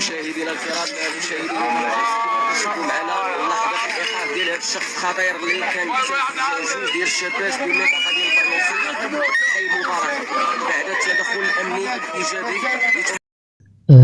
مشاهدينا الكرام، مشاهدينا كنشوفوا معنا لحظه الايقاف ديال هذا الشخص الخطير اللي كان جوج ديال الشابات في المنطقه ديال البرنوسي حي مبارك بعد التدخل الامني الايجابي.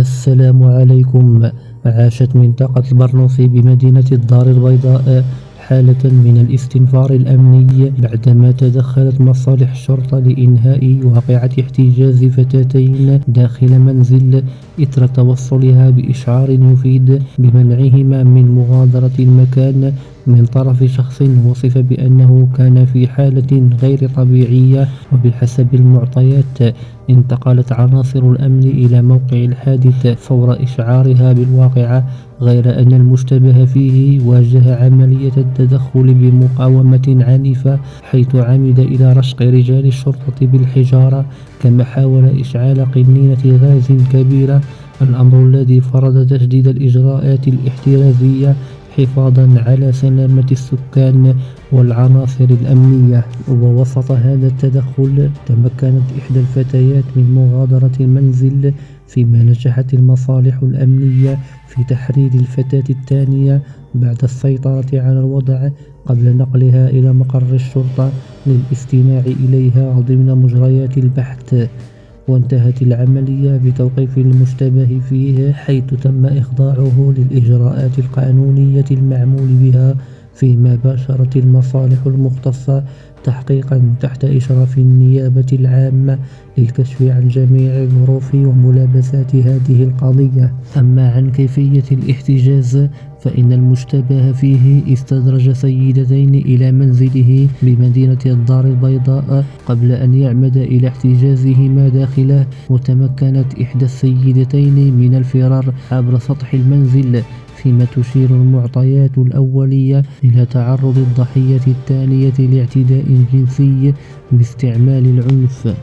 السلام عليكم. عاشت منطقة البرنوسي بمدينة الدار البيضاء حالة من الاستنفار الأمني بعدما تدخلت مصالح الشرطة لإنهاء واقعة احتجاز فتاتين داخل منزل إثر توصلها بإشعار يفيد بمنعهما من مغادرة المكان من طرف شخص وصف بأنه كان في حالة غير طبيعية. وبحسب المعطيات انتقلت عناصر الأمن إلى موقع الحادث فور إشعارها بالواقعة، غير أن المشتبه فيه واجه عملية التدخل بمقاومة عنيفة، حيث عمد إلى رشق رجال الشرطة بالحجارة، كما حاول إشعال قنينة غاز كبيرة، الأمر الذي فرض تشديد الإجراءات الاحترازية حفاظا على سلامة السكان والعناصر الأمنية. ووسط هذا التدخل تمكنت إحدى الفتيات من مغادرة المنزل، فيما نجحت المصالح الأمنية في تحرير الفتاة الثانية بعد السيطرة على الوضع قبل نقلها إلى مقر الشرطة للاستماع إليها ضمن مجريات البحث. وانتهت العملية بتوقيف المشتبه فيه، حيث تم إخضاعه للإجراءات القانونية المعمول بها، فيما باشرت المصالح المختصة تحقيقا تحت إشراف النيابة العامة للكشف عن جميع ظروف وملابسات هذه القضية. أما عن كيفية الاحتجاز فإن المشتبه فيه استدرج سيدتين إلى منزله بمدينة الدار البيضاء قبل أن يعمد إلى احتجازهما داخله، وتمكنت إحدى السيدتين من الفرار عبر سطح المنزل، فيما تشير المعطيات الأولية إلى تعرض الضحية الثانية لاعتداء جنسي باستعمال العنف.